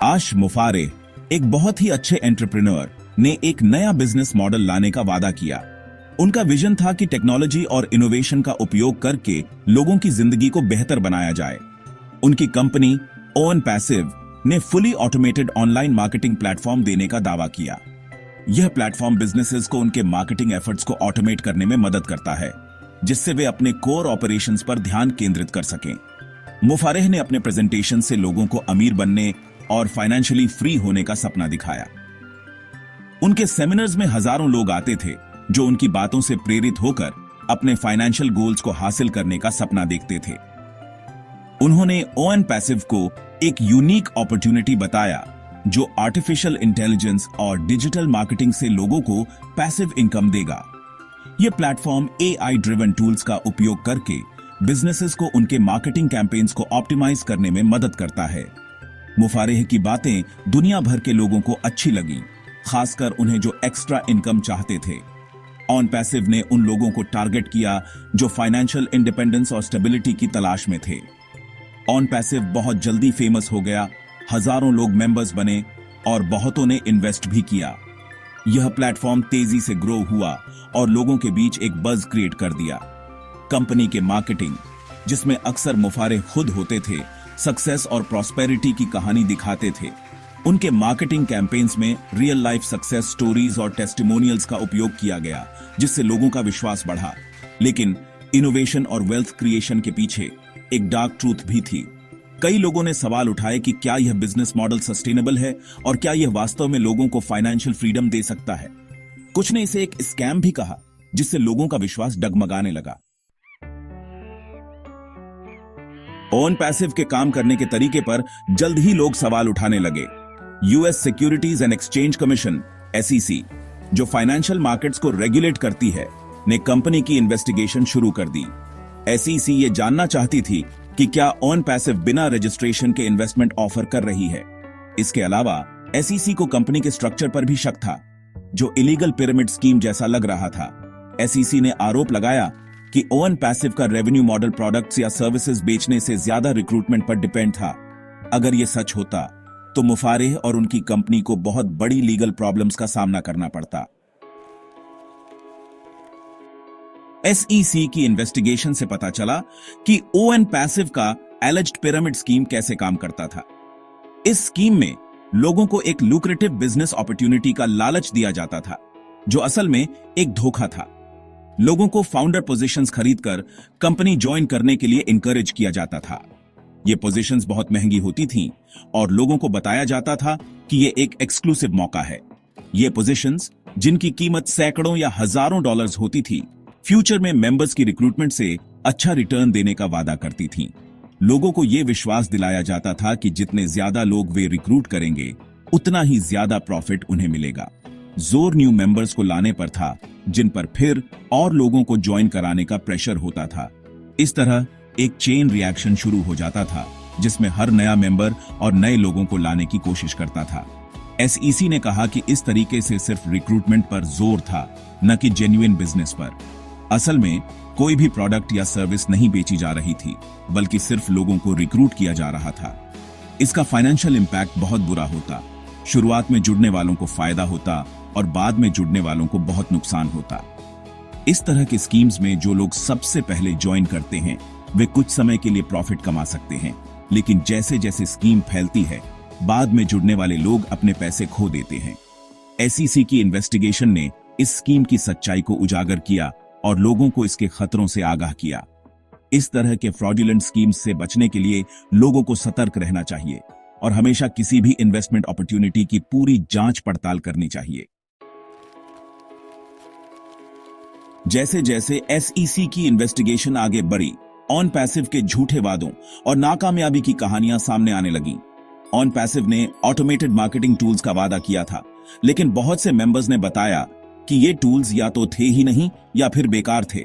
आश मुफारेह, एक बहुत ही अच्छे एंटरप्रेन्योर, ने एक नया बिजनेस मॉडल लाने का वादा किया। उनका विजन था कि टेक्नोलॉजी और इनोवेशन का उपयोग करके लोगों की जिंदगी को बेहतर बनाया जाए। उनकी कंपनी ओवन पैसिव ने fully automated online marketing platform देने का दावा किया। यह प्लेटफॉर्म बिजनेसेस को उनके मार्केटिंग एफर्ट्स को ऑटोमेट करने में मदद करता है, जिससे वे अपने कोर ऑपरेशंस पर ध्यान केंद्रित कर सकें। मुफारेह ने अपने प्रेजेंटेशन से लोगों को अमीर बनने और फाइनेंशियली फ्री होने का सपना दिखाया। उनके सेमिनार्स में हजारों लोग आते थे जो उनकी बातों से प्रेरित होकर अपने फाइनेंशियल गोल्स को हासिल करने का सपना देखते थे। उन्होंने ओवन पैसिव को एक यूनिक अपॉर्चुनिटी बताया जो आर्टिफिशियल इंटेलिजेंस और डिजिटल मार्केटिंग से लोगों को पैसिव इनकम देगा। यह प्लेटफॉर्म AI ड्रिवन टूल्स का उपयोग करके बिजनेसेस को उनके मार्केटिंग कैंपेन्स को ऑप्टिमाइज करने में मदद करता है। मुफारेह की बातें दुनिया भर के लोगों को अच्छी लगी, खासकर उन्हें जो एक्स्ट्रा इनकम चाहते थे। ऑन पैसिव ने उन लोगों को टारगेट किया जो फाइनेंशियल इंडिपेंडेंस और स्टेबिलिटी की तलाश में थे। ऑन पैसिव बहुत जल्दी फेमस हो गया, हजारों लोग मेंबर्स बने और बहुतों ने इन्वेस्ट भी किया। यह प्लेटफॉर्म तेजी से ग्रो हुआ और लोगों के बीच एक बज क्रिएट कर दिया। कंपनी के मार्केटिंग, जिसमें अक्सर मुफारेह खुद होते थे, सक्सेस और प्रॉस्पेरिटी की कहानी दिखाते थे। उनके मार्केटिंग कैंपेन्स में रियल लाइफ सक्सेस स्टोरीज और टेस्टिमोनियल्स का उपयोग किया गया, जिससे लोगों का विश्वास बढ़ा। लेकिन इनोवेशन और वेल्थ क्रिएशन के पीछे एक डार्क ट्रूथ भी थी। कई लोगों ने सवाल उठाए कि क्या यह बिजनेस मॉडल सस्टेनेबल है और क्या यह वास्तव में लोगों को फाइनेंशियल फ्रीडम दे सकता है। कुछ ने इसे एक स्कैम भी कहा, जिससे लोगों का विश्वास डगमगाने लगा। ओवन पैसिव के काम करने के तरीके पर जल्द ही लोग सवाल उठाने लगे। US securities and exchange commission SEC, जो फाइनेंशियल मार्केट्स को रेगुलेट करती है, ने कंपनी की इन्वेस्टिगेशन शुरू कर दी। SEC ये जानना चाहती थी कि क्या ओवन पैसिव बिना रजिस्ट्रेशन के इन्वेस्टमेंट ऑफर कर रही है। इसके अलावा SEC को कंपनी के स्ट्रक्चर पर भी शक था, जो इलीगल पिरामिड स्कीम जैसा लग रहा था। SEC ने आरोप लगाया कि ओवन पैसिव का रेवेन्यू मॉडल प्रोडक्ट्स या सर्विसेज बेचने से ज्यादा रिक्रूटमेंट पर डिपेंड था। अगर यह सच होता तो मुफारेह और उनकी कंपनी को बहुत बड़ी लीगल प्रॉब्लम्स का सामना करना पड़ता। SEC की इन्वेस्टिगेशन से पता चला कि ओवन पैसिव का एलिज्ड पिरामिड स्कीम कैसे काम करता था। इस स्कीम में लोगों को एक लुक्रेटिव बिजनेस अपॉर्चुनिटी का लालच दिया जाता था, जो असल में एक धोखा था। लोगों को फाउंडर पोजीशंस खरीदकर कंपनी ज्वाइन करने के लिए इंकरेज किया जाता था। ये पोजीशंस बहुत महंगी होती थीं और लोगों को बताया जाता था कि ये एक एक्सक्लूसिव मौका है। ये पोजीशंस, जिनकी कीमत सैकड़ों या हजारों डॉलर्स होती थी, फ्यूचर में मेंबर्स की रिक्रूटमेंट से अच्छा रिटर्न देने का वादा करती थीं। लोगों को यह विश्वास दिलाया जाता था कि जितने ज्यादा लोग वे रिक्रूट करेंगे, उतना ही ज्यादा प्रॉफिट उन्हें मिलेगा। जोर न्यू मेंबर्स को लाने पर था, जिन पर फिर और लोगों को ज्वाइन कराने का प्रेशर होता था। इस तरह एक चेन रिएक्शन शुरू हो जाता था, जिसमें हर नया मेंबर और नए लोगों को लाने की कोशिश करता था। SEC ने कहा कि इस तरीके से सिर्फ रिक्रूटमेंट पर जोर था, न कि जेन्युइन बिजनेस पर। असल में कोई भी प्रोडक्ट या सर्विस नहीं बेची जा रही थी, बल्कि सिर्फ लोगों को रिक्रूट किया जा रहा था। इसका फाइनेंशियल इंपैक्ट बहुत बुरा होता। शुरुआत में जुड़ने वालों को फायदा होता और बाद में जुड़ने वालों को बहुत नुकसान होता। इस तरह के स्कीम्स में जो लोग सबसे पहले ज्वाइन करते हैं, वे कुछ समय के लिए प्रॉफिट कमा सकते हैं, लेकिन जैसे जैसे स्कीम फैलती है, बाद में जुड़ने वाले लोग अपने पैसे खो देते हैं। SEC की इन्वेस्टिगेशन ने इस स्कीम की सच्चाई को उजागर किया और लोगों को इसके खतरों से आगाह किया। इस तरह के फ्रॉडुलेंट स्कीम्स से बचने के लिए लोगों को सतर्क रहना चाहिए और हमेशा किसी भी इन्वेस्टमेंट अपॉर्चुनिटी की पूरी जांच पड़ताल करनी चाहिए। जैसे जैसे SEC की इन्वेस्टिगेशन आगे बढ़ी, ऑन पैसिव के झूठे वादों और नाकामयाबी की कहानियां सामने आने लगीं। ऑन पैसिव ने ऑटोमेटेड मार्केटिंग टूल्स का वादा किया था, लेकिन बहुत से मेंबर्स ने बताया कि ये टूल्स या तो थे ही नहीं या फिर बेकार थे।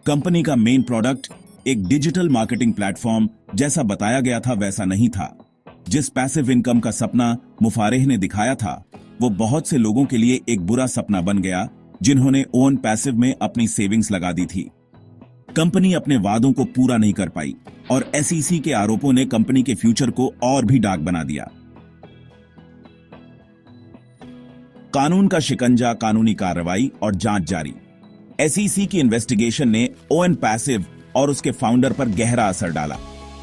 कंपनी का मेन प्रोडक्ट एक डिजिटल मार्केटिंग प्लेटफॉर्म जैसा बताया गया था वैसा नहीं था। जिस पैसिव इनकम का सपना मुफारेह ने दिखाया था, वो बहुत से लोगों के लिए एक बुरा सपना बन गया, जिन्होंने ओवन पैसिव में अपनी सेविंग्स लगा दी थी। कंपनी अपने वादों को पूरा नहीं कर पाई और SEC के आरोपों ने कंपनी के फ्यूचर को और भी डार्क बना दिया। कानून का शिकंजा, कानूनी कार्रवाई और जांच जारी। एसईसी की इन्वेस्टिगेशन ने ओएन पैसिव और उसके फाउंडर पर गहरा असर डाला।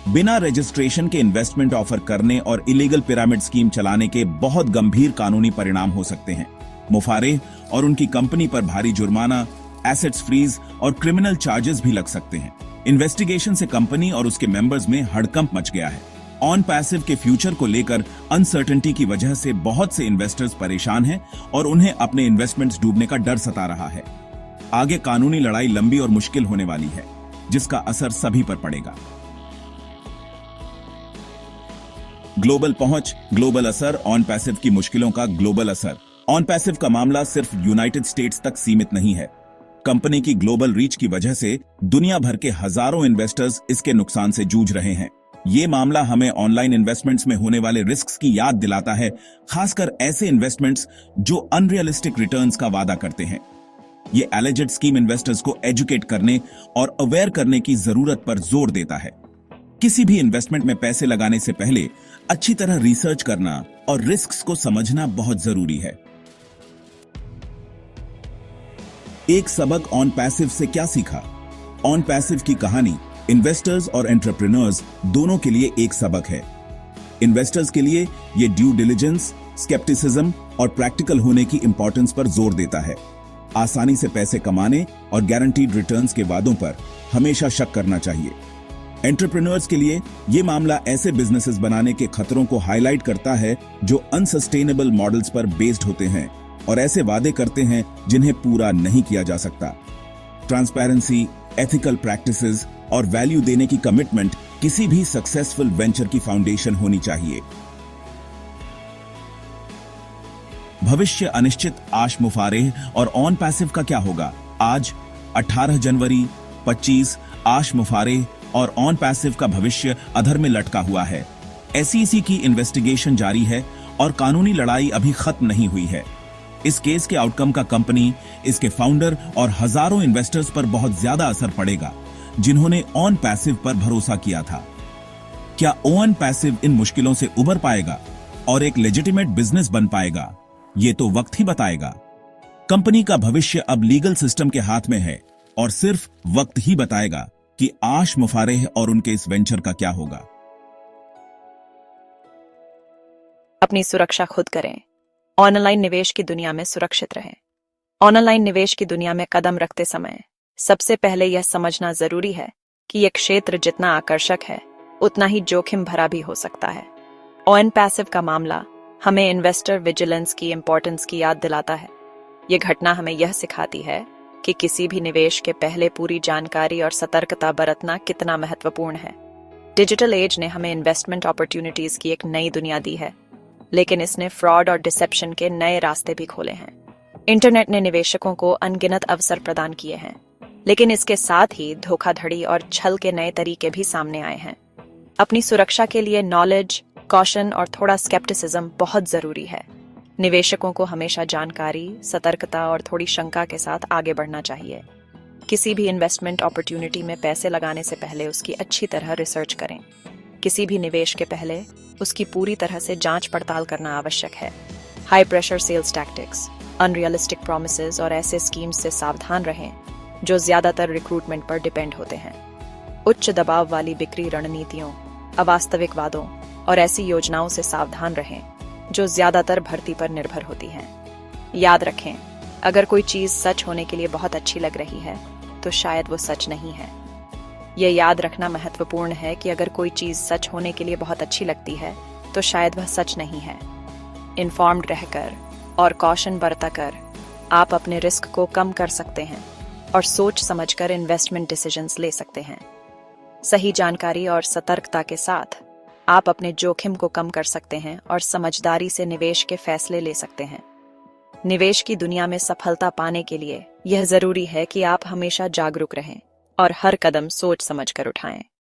बिना रजिस्ट्रेशन के इन्वेस्टमेंट ऑफर करने और इलीगल पिरामिड स्कीम चलाने के बहुत गंभीर कानूनी परिणाम हो सकते हैं। मुफारेह और उनकी कंपनी पर भारी जुर्माना, एसेट्स फ्रीज और क्रिमिनल चार्जेस भी लग सकते हैं। इन्वेस्टिगेशन से कंपनी और उसके मेंबर्स में हड़कंप मच गया है। ऑन पैसिव के फ्यूचर को लेकर अनसर्टेनिटी की वजह से बहुत से इन्वेस्टर्स परेशान हैं और उन्हें अपने इन्वेस्टमेंट्स डूबने का डर सता रहा है। आगे कानूनी लड़ाई लंबी और मुश्किल होने वाली है, जिसका असर सभी पर पड़ेगा। ग्लोबल पहुंच, ग्लोबल असर, ऑन पैसिव की मुश्किलों का ग्लोबल असर। ऑन पैसिव का मामला सिर्फ यूनाइटेड स्टेट्स तक सीमित नहीं है। कंपनी की ग्लोबल रीच की वजह से दुनिया भर के हजारों इन्वेस्टर्स इसके नुकसान से जूझ रहे हैं। ये मामला हमें ऑनलाइन इन्वेस्टमेंट्स में होने वाले रिस्क्स की याद दिलाता है, खासकर ऐसे इन्वेस्टमेंट्स जो अनरियलिस्टिक रिटर्न्स का वादा करते हैं। ये एलिजिड स्कीम इन्वेस्टर्स को एजुकेट करने और अवेयर करने की जरूरत पर जोर देता है। किसी भी इन्वेस्टमेंट में पैसे लगाने से पहले अच्छी तरह रिसर्च करना और रिस्क्स को समझना बहुत जरूरी है। एक सबक ऑन पैसिव से क्या सीखा? ऑन पैसिव की कहानी इन्वेस्टर्स और एंटरप्रेन्योर्स दोनों के लिए एक सबक है। इन्वेस्टर्स के लिए यह ड्यू डिलिजेंस, स्केप्टिसिज्म और प्रैक्टिकल होने की इंपॉर्टेंस पर जोर देता है। आसानी से पैसे कमाने और गारंटीड रिटर्न्स के वादों पर हमेशा शक करना चाहिए। एंटरप्रेन्योर्स के लिए यह मामला ऐसे बिजनेसेस बनाने के खतरों को हाईलाइट करता है जो अनसस्टेनेबल मॉडल्स पर बेस्ड होते हैं और ऐसे वादे करते हैं जिन्हें पूरा नहीं किया जा सकता। ट्रांसपेरेंसी, एथिकल प्रैक्टिसेस और वैल्यू देने की कमिटमेंट किसी भी सक्सेसफुल वेंचर की फाउंडेशन होनी चाहिए। भविष्य अनिश्चित, आश मुफारेह और ऑन पैसिव का क्या होगा? आज 18 जनवरी 25 आश मुफारेह और ऑन पैसिव का भविष्य अधर में लटका हुआ है। एसईसी की इन्वेस्टिगेशन जारी है और कानूनी लड़ाई अभी खत्म नहीं हुई है। इस केस के आउटकम का कंपनी, इसके फाउंडर और हजारों इन्वेस्टर्स पर बहुत ज्यादा असर पड़ेगा जिन्होंने ऑन पैसिव पर भरोसा किया था। क्या ऑन पैसिव इन मुश्किलों से उबर पाएगा और एक लेजिटिमेट बिजनेस बन पाएगा? ये तो वक्त ही बताएगा। कंपनी का भविष्य अब लीगल सिस्टम के हाथ में है और सिर्फ वक्त ही बताएगा कि आश मुफारेह और उनके इस वेंचर का क्या होगा। अपनी सुरक्षा खुद करें। ऑनलाइन निवेश की दुनिया में सुरक्षित रहें। ऑनलाइन निवेश की दुनिया में कदम रखते समय सबसे पहले यह समझना जरूरी है कि यह क्षेत्र जितना आकर्षक है उतना ही जोखिम भरा भी हो सकता है। ऑन पैसिव का मामला हमें इन्वेस्टर विजिलेंस की इंपॉर्टेंस की याद दिलाता है। यह घटना हमें यह सिखाती है कि किसी भी निवेश के पहले पूरी जानकारी और सतर्कता बरतना कितना महत्वपूर्ण है। डिजिटल एज ने हमें इन्वेस्टमेंट अपॉर्चुनिटीज की एक नई दुनिया दी है, लेकिन इसने फ्रॉड और डिसेप्शन के नए रास्ते भी खोले हैं। इंटरनेट ने निवेशकों को अनगिनत अवसर प्रदान किए हैं, लेकिन इसके साथ ही धोखाधड़ी और छल के नए तरीके भी सामने आए हैं। अपनी सुरक्षा के लिए नॉलेज, कॉशन और थोड़ा स्केप्टिसिज्म बहुत जरूरी है। निवेशकों को हमेशा जानकारी, सतर्कता और थोड़ी शंका के साथ आगे बढ़ना चाहिए। किसी भी इन्वेस्टमेंट अपॉर्चुनिटी में पैसे लगाने से पहले उसकी अच्छी तरह रिसर्च करें। किसी भी निवेश के पहले उसकी पूरी तरह से जांच पड़ताल करना आवश्यक है। High pressure sales tactics, unrealistic promises और ऐसे स्कीम्स से सावधान रहें जो ज्यादातर रिक्रूटमेंट पर डिपेंड होते हैं। उच्च दबाव वाली बिक्री रणनीतियों, अवास्तविक वादों और ऐसी योजनाओं से सावधान रहें जो ज्यादातर भर्ती पर निर्भर होती हैं। याद रखें, अगर कोई चीज सच होने के लिए बहुत अच्छी लग रही है तो शायद वो सच नहीं है। यह याद रखना महत्वपूर्ण है कि अगर कोई चीज सच होने के लिए बहुत अच्छी लगती है तो शायद वह सच नहीं है। इन्फॉर्म्ड रहकर और कॉशन बरतकर आप अपने रिस्क को कम कर सकते हैं और सोच समझकर इन्वेस्टमेंट डिसीजंस ले सकते हैं। सही जानकारी और सतर्कता के साथ आप अपने जोखिम को कम कर सकते हैं और समझदारी से निवेश के फैसले ले सकते हैं। निवेश की दुनिया में सफलता पाने के लिए यह जरूरी है कि आप हमेशा जागरूक रहें और हर कदम सोच समझकर उठाएं।